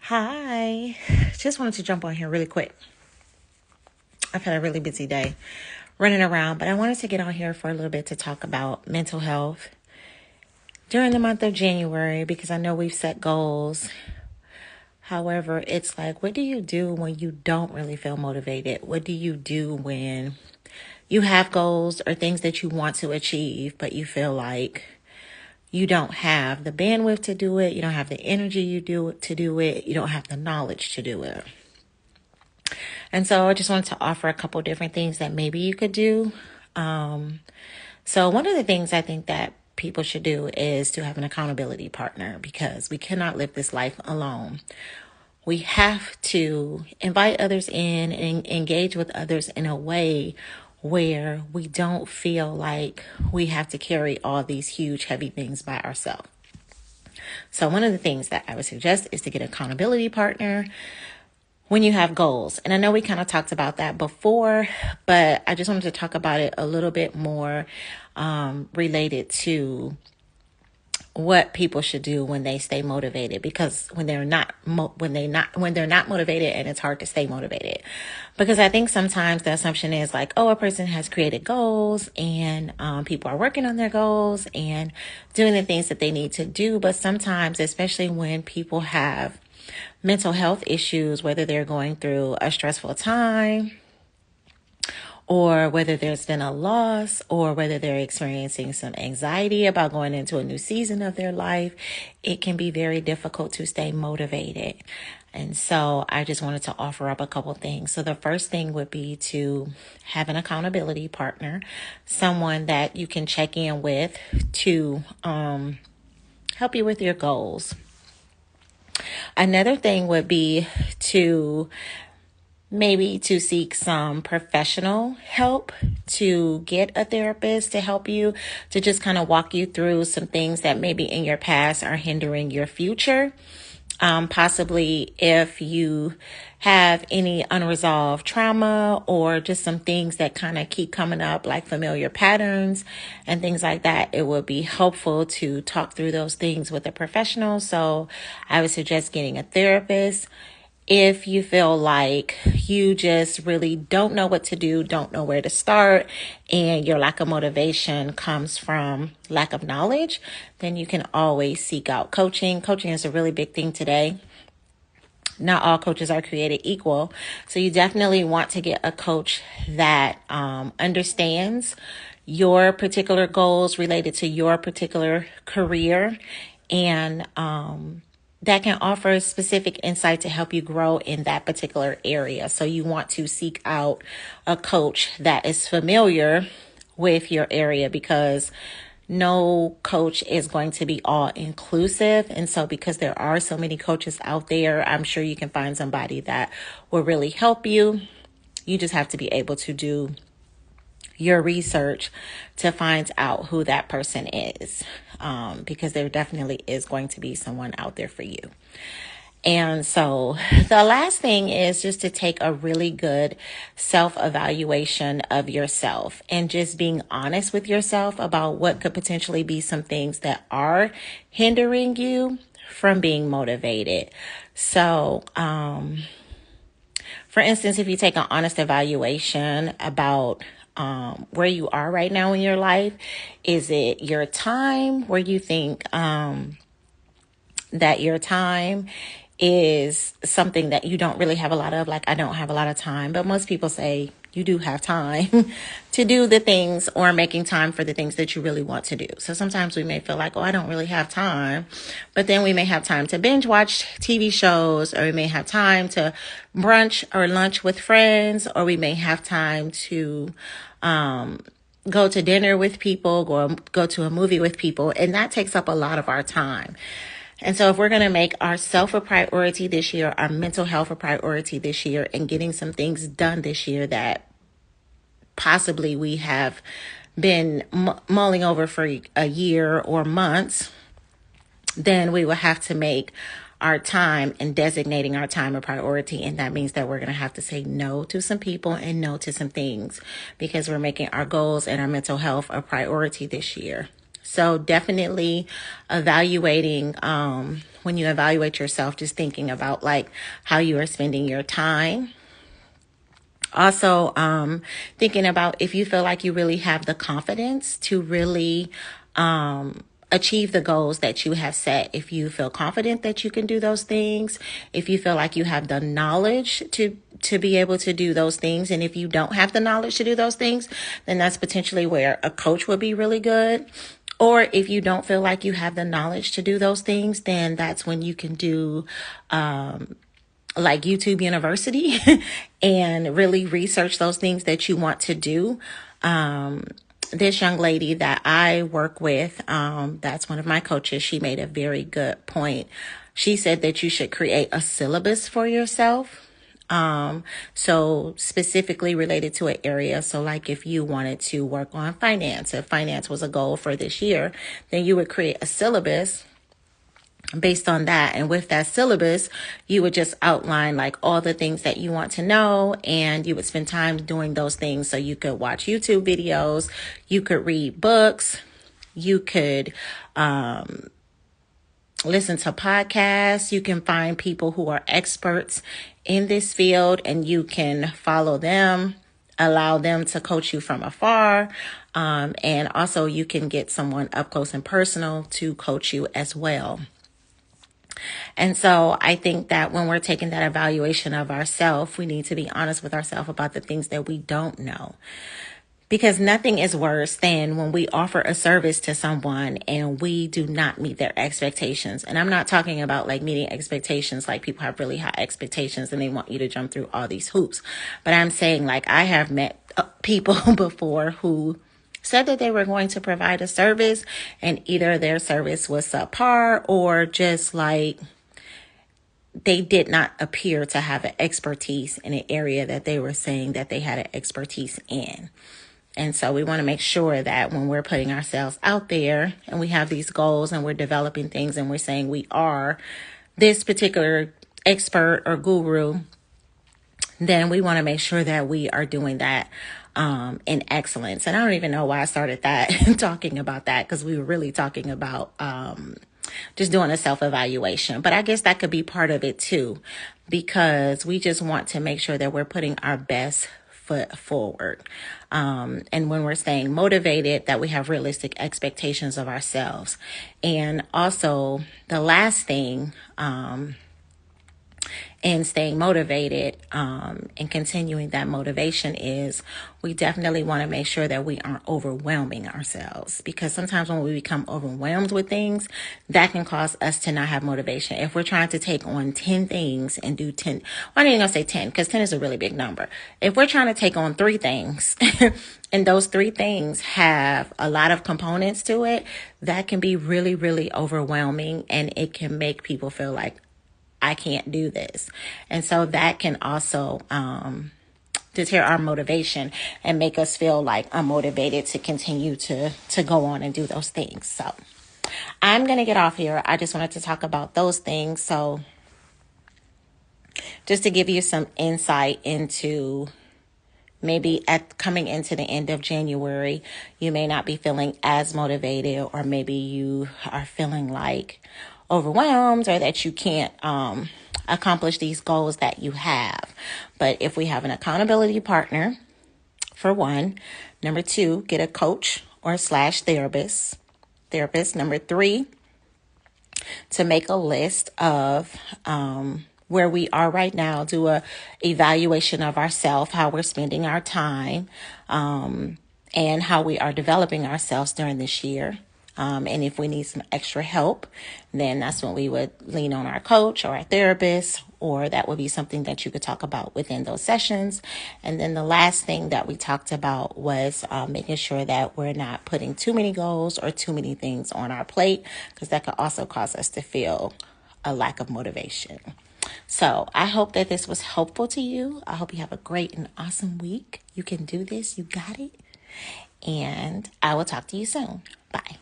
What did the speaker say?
Hi, just wanted to jump on here really quick. I've had a really busy day running around, but I wanted to get on here for a little bit to talk about mental health during the month of January because I know we've set goals. However, it's like, what do you do when you don't really feel motivated? What do you do when you have goals or things that you want to achieve, but you feel like you don't have the bandwidth to do it, you don't have the energy to do it, you don't have the knowledge to do it? And so I just wanted to offer a couple different things that maybe you could do. So one of the things I think that people should do is to have an accountability partner because we cannot live this life alone. We have to invite others in and engage with others in a way where we don't feel like we have to carry all these huge, heavy things by ourselves. So one of the things that I would suggest is to get an accountability partner when you have goals. And I know we kind of talked about that before, but I just wanted to talk about it a little bit more related to what people should do when they stay motivated, because when they're not motivated, and it's hard to stay motivated, because I think sometimes the assumption is like, oh, a person has created goals and people are working on their goals and doing the things that they need to do. But sometimes, especially when people have mental health issues, whether they're going through a stressful time or whether there's been a loss or whether they're experiencing some anxiety about going into a new season of their life, it can be very difficult to stay motivated. And so I just wanted to offer up a couple things. So the first thing would be to have an accountability partner, someone that you can check in with to help you with your goals. Another thing would be to seek some professional help, to get a therapist to help you, to just kind of walk you through some things that maybe in your past are hindering your future. Possibly if you have any unresolved trauma or just some things that kind of keep coming up, like familiar patterns and things like that, it would be helpful to talk through those things with a professional. So I would suggest getting a therapist. If you feel like you just really don't know what to do, don't know where to start, and your lack of motivation comes from lack of knowledge, then you can always seek out coaching. Coaching is a really big thing today. Not all coaches are created equal. So you definitely want to get a coach that understands your particular goals related to your particular career, and that can offer specific insight to help you grow in that particular area. So you want to seek out a coach that is familiar with your area, because no coach is going to be all inclusive. And so because there are so many coaches out there, I'm sure you can find somebody that will really help you. You just have to be able to do your research to find out who that person is, because there definitely is going to be someone out there for you. And so the last thing is just to take a really good self-evaluation of yourself and just being honest with yourself about what could potentially be some things that are hindering you from being motivated. So, for instance, if you take an honest evaluation about where you are right now in your life, is it your time where you think that your time is something that you don't really have a lot of? Like, I don't have a lot of time, but most people say you do have time to do the things, or making time for the things that you really want to do. So sometimes we may feel like, oh, I don't really have time, but then we may have time to binge watch TV shows, or we may have time to brunch or lunch with friends, or we may have time to go to dinner with people, or go to a movie with people, and that takes up a lot of our time. And so if we're going to make ourself a priority this year, our mental health a priority this year, and getting some things done this year that possibly we have been mulling over for a year or months, then we will have to make our time and designating our time a priority. And that means that we're going to have to say no to some people and no to some things, because we're making our goals and our mental health a priority this year. So definitely evaluating, when you evaluate yourself, just thinking about like how you are spending your time. Also, thinking about if you feel like you really have the confidence to really achieve the goals that you have set. If you feel confident that you can do those things, if you feel like you have the knowledge to be able to do those things, and if you don't have the knowledge to do those things, then that's potentially where a coach would be really good. Or if you don't feel like you have the knowledge to do those things, then that's when you can do like YouTube University and really research those things that you want to do. This young lady that I work with, that's one of my coaches, she made a very good point. She said that you should create a syllabus for yourself. So specifically related to an area. So like if you wanted to work on finance, if finance was a goal for this year, then you would create a syllabus based on that. And with that syllabus, you would just outline like all the things that you want to know, and you would spend time doing those things. So you could watch YouTube videos, you could read books, you could listen to podcasts, you can find people who are experts in this field and you can follow them, allow them to coach you from afar. And also you can get someone up close and personal to coach you as well. And so I think that when we're taking that evaluation of ourselves, we need to be honest with ourselves about the things that we don't know. Because nothing is worse than when we offer a service to someone and we do not meet their expectations. And I'm not talking about like meeting expectations, like people have really high expectations and they want you to jump through all these hoops. But I'm saying like I have met people before who said that they were going to provide a service and either their service was subpar or just like they did not appear to have an expertise in an area that they were saying that they had an expertise in. And so we want to make sure that when we're putting ourselves out there and we have these goals and we're developing things and we're saying we are this particular expert or guru, then we want to make sure that we are doing that in excellence. And I don't even know why I started that talking about that, because we were really talking about just doing a self-evaluation. But I guess that could be part of it too, because we just want to make sure that we're putting our best foot forward. And when we're staying motivated, that we have realistic expectations of ourselves. And also the last thing, and staying motivated and continuing that motivation is we definitely want to make sure that we aren't overwhelming ourselves, because sometimes when we become overwhelmed with things, that can cause us to not have motivation. If we're trying to take on 10 things and do 10, well, I ain't gonna say 10 because 10 is a really big number. If we're trying to take on 3 things and those 3 things have a lot of components to it, that can be really, really overwhelming, and it can make people feel like, I can't do this. And so that can also deter our motivation and make us feel like unmotivated to continue to go on and do those things. So I'm going to get off here. I just wanted to talk about those things. So just to give you some insight into maybe coming into the end of January, you may not be feeling as motivated, or maybe you are feeling like overwhelmed, or that you can't accomplish these goals that you have. But if we have an accountability partner, for one, number 2, get a coach or / therapist. Number 3, to make a list of where we are right now, do a evaluation of ourselves, how we're spending our time, and how we are developing ourselves during this year. And if we need some extra help, then that's when we would lean on our coach or our therapist, or that would be something that you could talk about within those sessions. And then the last thing that we talked about was making sure that we're not putting too many goals or too many things on our plate, because that could also cause us to feel a lack of motivation. So I hope that this was helpful to you. I hope you have a great and awesome week. You can do this. You got it. And I will talk to you soon. Bye.